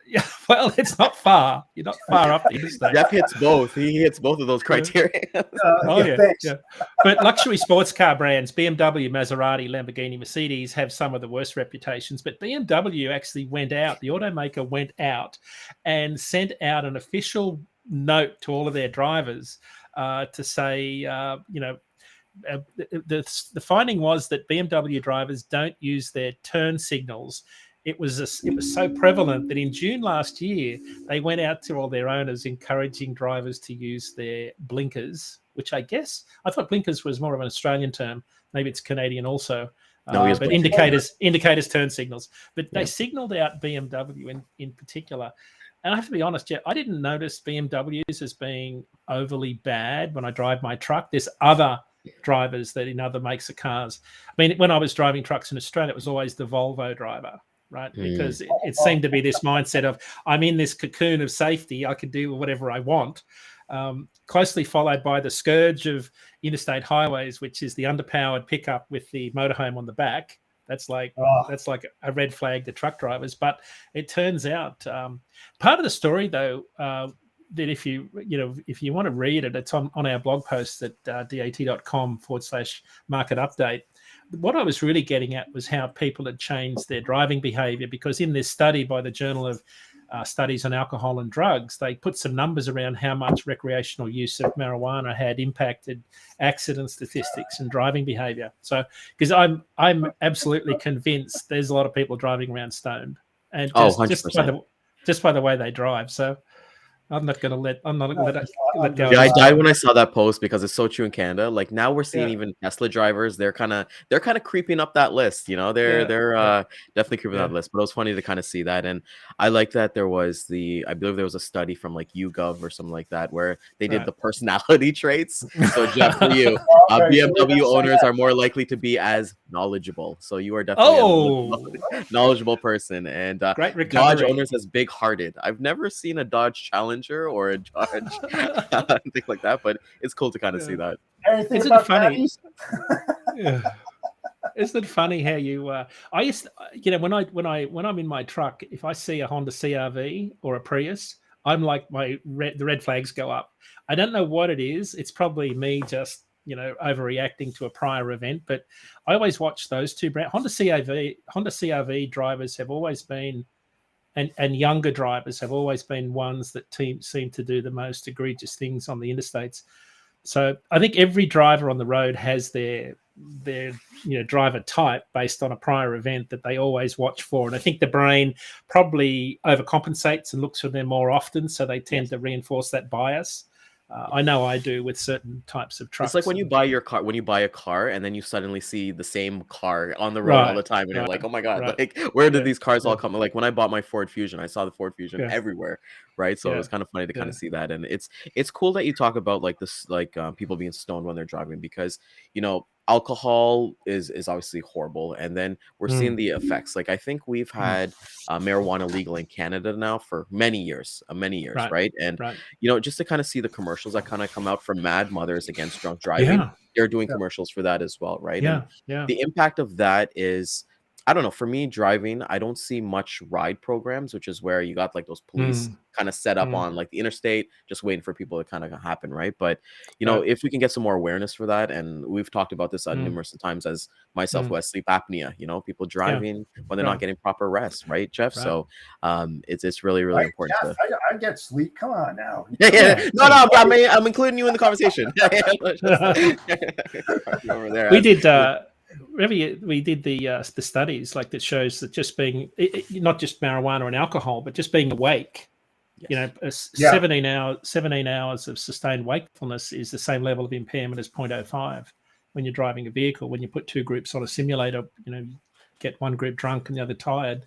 Yeah, well, it's not far. You're not far up the interstate. Jeff hits both. He hits both of those criteria. Yeah. But luxury sports car brands, BMW, Maserati, Lamborghini, Mercedes, have some of the worst reputations. But BMW actually went out. The automaker went out and sent out an official note to all of their drivers to say, the finding was that BMW drivers don't use their turn signals. It was so prevalent that in June last year, they went out to all their owners encouraging drivers to use their blinkers, which I thought blinkers was more of an Australian term. Maybe it's Canadian also. But indicators, turn signals. But they signaled out BMW in particular. And I have to be honest, I didn't notice BMWs as being overly bad when I drive my truck. There's other drivers that in other makes of cars. I mean, when I was driving trucks in Australia, it was always the Volvo driver. Right, because it seemed to be this mindset of I'm in this cocoon of safety, I can do whatever I want. Closely followed by the scourge of interstate highways, which is the underpowered pickup with the motorhome on the back. That's like a red flag to truck drivers. But it turns out part of the story, though, that if you want to read it, it's on our blog post at dat.com/market update. What I was really getting at was how people had changed their driving behavior, because in this study by the Journal of Studies on Alcohol and Drugs, they put some numbers around how much recreational use of marijuana had impacted accident statistics and driving behavior. So, because I'm absolutely convinced there's a lot of people driving around stoned, and just by the way they drive. So I'm not going to let it go. Yeah, I died when I saw that post, because it's so true in Canada. Like, now we're seeing even Tesla drivers. They're kind of creeping up that list. They're definitely creeping up that list. But it was funny to kind of see that, and I like that there was I believe there was a study from like YouGov or something like that where they did the personality traits. So Jeff, for you, BMW owners are more likely to be as knowledgeable. So you are definitely a knowledgeable person, and Dodge owners as big-hearted. I've never seen a Dodge Challenger or a Dodge things like that, but it's cool to kind of see that. Isn't it funny? Isn't it funny how you? I used, when I'm in my truck, if I see a Honda CR-V or a Prius, I'm like the red flags go up. I don't know what it is. It's probably me just overreacting to a prior event. But I always watch those two brands. Honda CRV drivers have always been, and younger drivers have always been ones that seem to do the most egregious things on the interstates. So I think every driver on the road has their driver type based on a prior event that they always watch for. And I think the brain probably overcompensates and looks for them more often, so they tend to reinforce that bias. I know I do with certain types of trucks. It's like when you buy a car and then you suddenly see the same car on the road all the time, and you're like, oh my God, like where did these cars all come? Like when I bought my Ford Fusion, I saw the Ford Fusion everywhere, right? So it was kind of funny to kind of see that. And it's cool that you talk about like this, like people being stoned when they're driving, because alcohol is obviously horrible, and then we're seeing the effects. Like I think we've had marijuana legal in Canada now for many years, right? And just to kind of see the commercials that kind of come out from Mad Mothers Against Drunk Driving, they're doing commercials for that as well, right? And the impact of that is, I don't know, for me driving, I don't see much ride programs, which is where you got like those police kind of set up on like the interstate, just waiting for people to kind of happen, right? But if we can get some more awareness for that, and we've talked about this numerous times as myself who has sleep apnea, people driving when they're not getting proper rest, right, Jeff? So it's really, really important. I get sleep. Come on now. No, I'm including you in the conversation. Over there. We did. We did the studies like that shows that just being not just marijuana and alcohol, but just being awake, 17 hours of sustained wakefulness is the same level of impairment as 0.05 when you're driving a vehicle. When you put two groups on a simulator, get one group drunk and the other tired.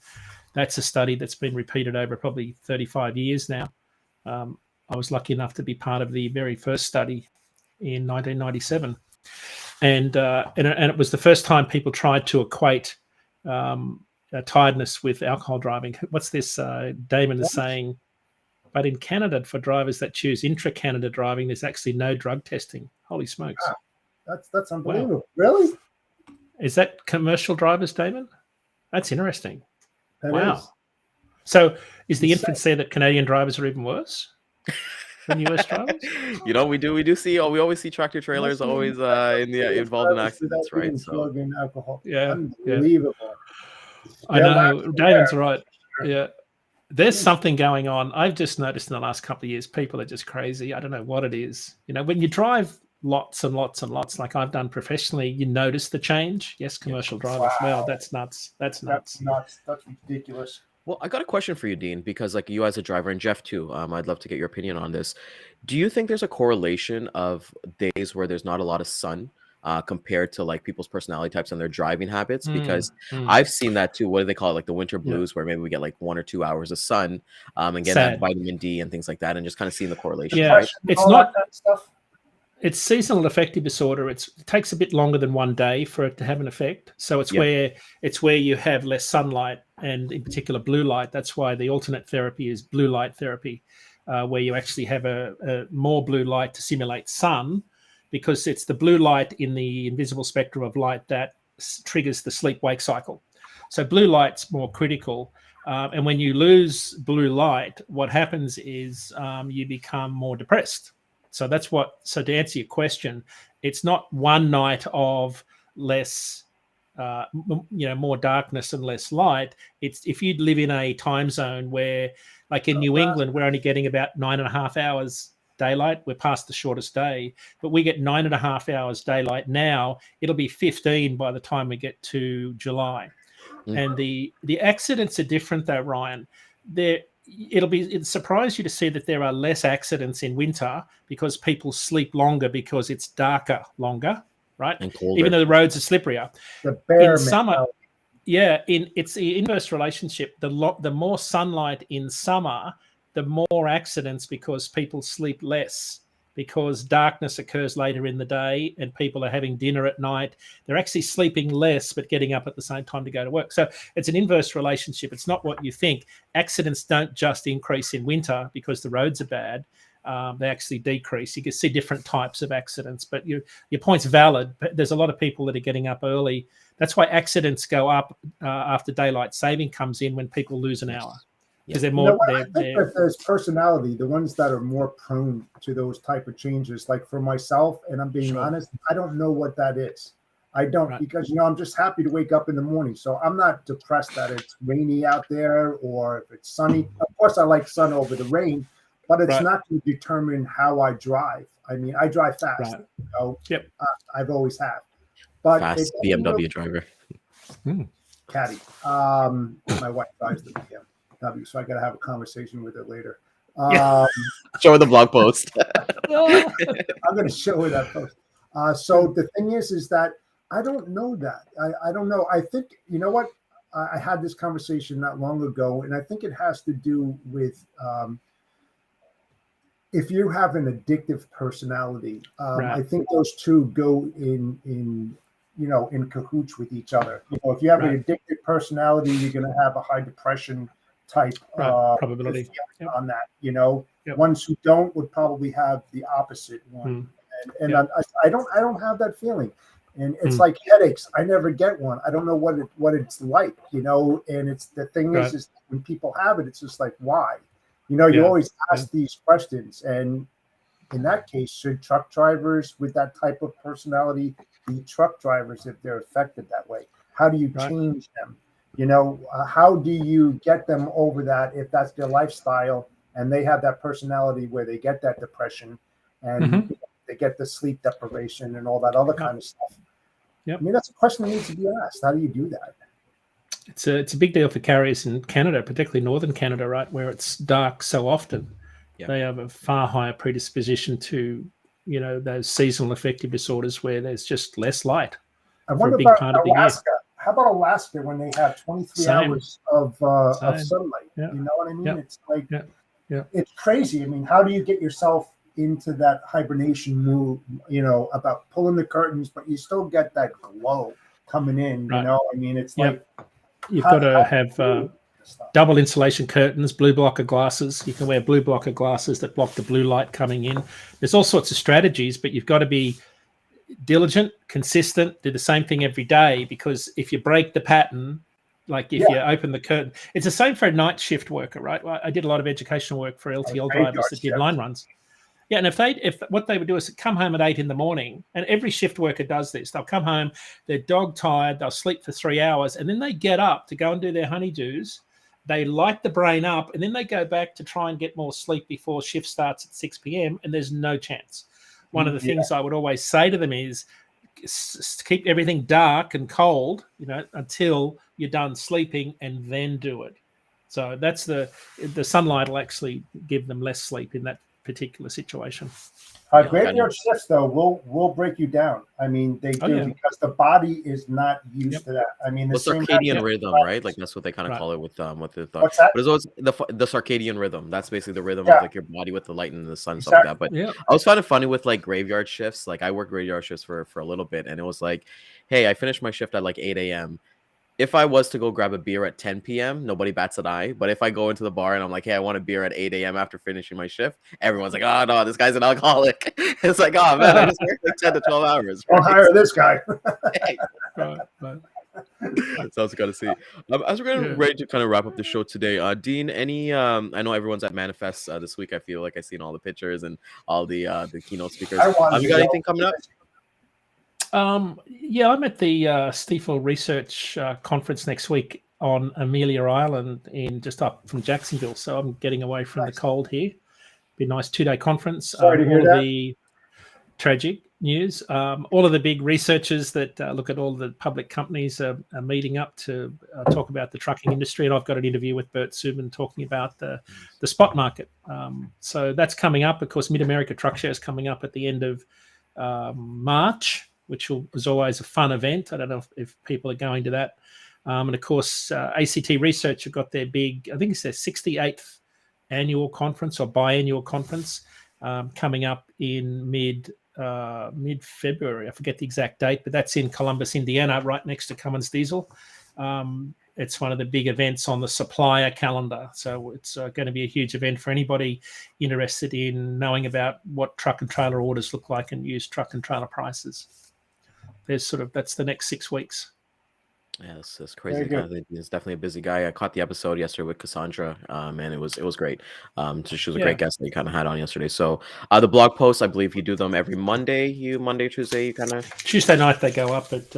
That's a study that's been repeated over probably 35 years now. I was lucky enough to be part of the very first study in 1997. And it was the first time people tried to equate tiredness with alcohol driving. What's this? Daman is saying, but in Canada, for drivers that choose intra-Canada driving, there's actually no drug testing. Holy smokes! Wow. That's unbelievable. Wow. Really? Is that commercial drivers, Daman? That's interesting. That is. So is the inference there that Canadian drivers are even worse than US drivers? We do see. We always see tractor trailers always involved in accidents, right? So alcohol. Unbelievable. I know. David's right. Yeah, there's something going on. I've just noticed in the last couple of years, people are just crazy. I don't know what it is. When you drive lots and lots and lots, like I've done professionally, you notice the change. Yes, commercial drivers. Wow, that's nuts. That's ridiculous. Well, I got a question for you, Dean, because like you as a driver, and Jeff too, I'd love to get your opinion on this. Do you think there's a correlation of days where there's not a lot of sun compared to like people's personality types and their driving habits? Because I've seen that too. What do they call it? Like the winter blues, where maybe we get like 1 or 2 hours of sun and get that vitamin D and things like that, and just kind of seeing the correlation. Yeah, right? It's not that stuff. It's seasonal affective disorder. It takes a bit longer than 1 day for it to have an effect. So it's where you have less sunlight, and in particular blue light. That's why the alternate therapy is blue light therapy, where you actually have a more blue light to simulate sun, because it's the blue light in the invisible spectrum of light that triggers the sleep-wake cycle. So blue light's more critical. And when you lose blue light, what happens is you become more depressed. So so to answer your question, it's not one night of less, more darkness and less light. It's if you live in a time zone where, like in New England, we're only getting about 9.5 hours daylight. We're past the shortest day, but we get 9.5 hours daylight now. It'll be 15 by the time we get to July. And the accidents are different though, Ryan. It'll surprise you to see that there are less accidents in winter because people sleep longer because it's darker longer, right? And colder. Even though the roads are slipperier. In summer, it's the inverse relationship. The more sunlight in summer, the more accidents, because people sleep less, because darkness occurs later in the day and people are having dinner at night. They're actually sleeping less, but getting up at the same time to go to work. So it's an inverse relationship. It's not what you think. Accidents don't just increase in winter because the roads are bad. They actually decrease. You can see different types of accidents, but your point's valid. There's a lot of people that are getting up early. That's why accidents go up after daylight saving comes in, when people lose an hour. because they're more. I think that there's personality, the ones that are more prone to those type of changes. Like for myself, and I'm being honest, I don't know what that is. I don't because I'm just happy to wake up in the morning. So I'm not depressed that it's rainy out there or if it's sunny. Of course, I like sun over the rain, but it's not going to determine how I drive. I mean, I drive fast. I've always have. But fast BMW driver. Caddy. My wife drives the BMW, so I got to have a conversation with her later. Show her the blog post. I'm going to show her that post. So the thing is that I don't know that. I don't know. I think, you know what? I had this conversation not long ago, and I think it has to do with if you have an addictive personality. I think those two go in cahoots with each other. If you have an addictive personality, you're going to have a high depression type probability on that. Ones who don't would probably have the opposite one. And I don't have that feeling. And it's like headaches. I never get one. I don't know what it's like, and it's the thing is when people have it, it's just like, why? You always ask these questions. And in that case, should truck drivers with that type of personality be truck drivers if they're affected that way? How do you change them? How do you get them over that if that's their lifestyle and they have that personality where they get that depression and they get the sleep deprivation and all that other kind of stuff? I mean, that's a question that needs to be asked. How do you do that? It's a big deal for carriers in Canada, particularly northern Canada, right, where it's dark so often. They have a far higher predisposition to, those seasonal affective disorders where there's just less light. I wonder about Alaska. How about Alaska when they have 23 hours of sunlight? You know what I mean? It's like, it's crazy. I mean, how do you get yourself into that hibernation mood, about pulling the curtains, but you still get that glow coming in, I mean, it's like you've got to have double insulation curtains, blue blocker glasses. You can wear blue blocker glasses that block the blue light coming in. There's all sorts of strategies, but you've got to be diligent, consistent, do the same thing every day, because if you break the pattern, like if you open the curtain, it's the same for a night shift worker, right? I did a lot of educational work for LTL drivers that did line runs. Yeah, and if what they would do is come home at 8 a.m, and every shift worker does this. They'll come home, they're dog tired, they'll sleep for 3 hours, and then they get up to go and do their honeydews. They light the brain up, and then they go back to try and get more sleep before shift starts at 6 p.m, and there's no chance. One of the things I would always say to them is keep everything dark and cold, until you're done sleeping, and then do it. So that's the sunlight will actually give them less sleep in that particular situation. Graveyard shifts, though, will break you down. I mean, they do because the body is not used to that. I mean, the circadian rhythm, right? Like that's what they kind of call it with the thought. What's that? But it's always the circadian rhythm. That's basically the rhythm of like your body with the light and the sun, stuff like that. But I was finding it funny with like graveyard shifts. Like I worked graveyard shifts for a little bit, and it was like, hey, I finished my shift at like 8 a.m. If I was to go grab a beer at 10 p.m., nobody bats an eye. But if I go into the bar and I'm like, hey, I want a beer at 8 a.m. after finishing my shift, everyone's like, oh, no, this guy's an alcoholic. It's like, oh, man, I just worked like 10 to 12 hours. Right? I'll hire this guy. So I was going to see. As we're going to ready to kind of wrap up the show today, Dean, any, I know everyone's at Manifest this week. I feel like I've seen all the pictures and all the keynote speakers. Have you got anything coming up? I'm at the Stifel Research Conference next week on Amelia Island in just up from Jacksonville. So I'm getting away from the cold here. Be a nice 2-day conference. Sorry to hear that. The tragic news. All of the big researchers that look at all the public companies are meeting up to talk about the trucking industry. And I've got an interview with Bert Subin talking about the spot market. So that's coming up. Of course, Mid-America Truck Show is coming up at the end of March, which is always a fun event. I don't know if people are going to that. And of course, ACT Research have got their big, I think it's their 68th annual conference or biannual conference coming up in mid-February. I forget the exact date, but that's in Columbus, Indiana, right next to Cummins Diesel. It's one of the big events on the supplier calendar. So it's going to be a huge event for anybody interested in knowing about what truck and trailer orders look like and used truck and trailer prices. That's the next 6 weeks. Yeah, it's crazy. He's definitely a busy guy. I caught the episode yesterday with Cassandra, and it was great. So she was a great guest that you kind of had on yesterday. So the blog posts, I believe you do them every Monday. Monday, Tuesday, you kind of Tuesday night they go up at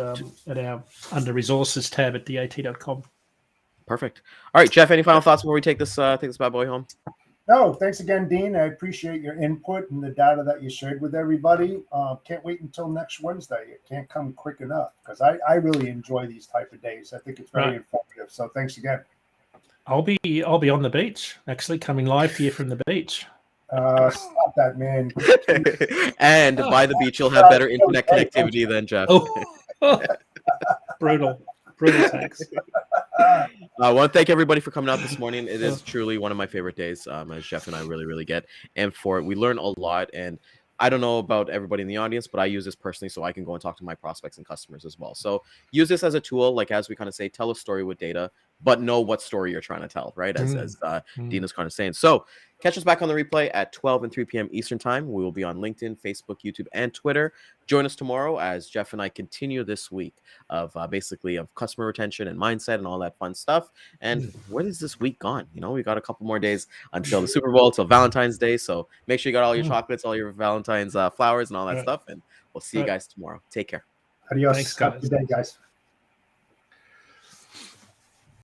our under resources tab at dat.com. Perfect. All right, Jeff. Any final thoughts before we take this bad boy home? No, thanks again, Dean. I appreciate your input and the data that you shared with everybody. Can't wait until next Wednesday. It can't come quick enough because I really enjoy these type of days. I think it's very informative. So thanks again. I'll be on the beach, actually, coming live to you from the beach. Stop that, man. And by the beach, you'll have better internet connectivity than Jeff. Brutal tax. I want to thank everybody for coming out this morning. It is truly one of my favorite days, as Jeff and I really get. And for it, we learn a lot. And I don't know about everybody in the audience, but I use this personally so I can go and talk to my prospects and customers as well. So use this as a tool, like as we kind of say, tell a story with data, but know what story you're trying to tell, right? As Dean is kind of saying. So catch us back on the replay at 12 and 3 p.m. Eastern time. We will be on LinkedIn, Facebook, YouTube, and Twitter. Join us tomorrow as Jeff and I continue this week of basically of customer retention and mindset and all that fun stuff. And what is this week gone? You know, we got a couple more days until the Super Bowl, till Valentine's Day. So make sure you got all your chocolates, all your Valentine's flowers and all that stuff. And we'll see you guys tomorrow. Take care. Adios. Have a good day, guys.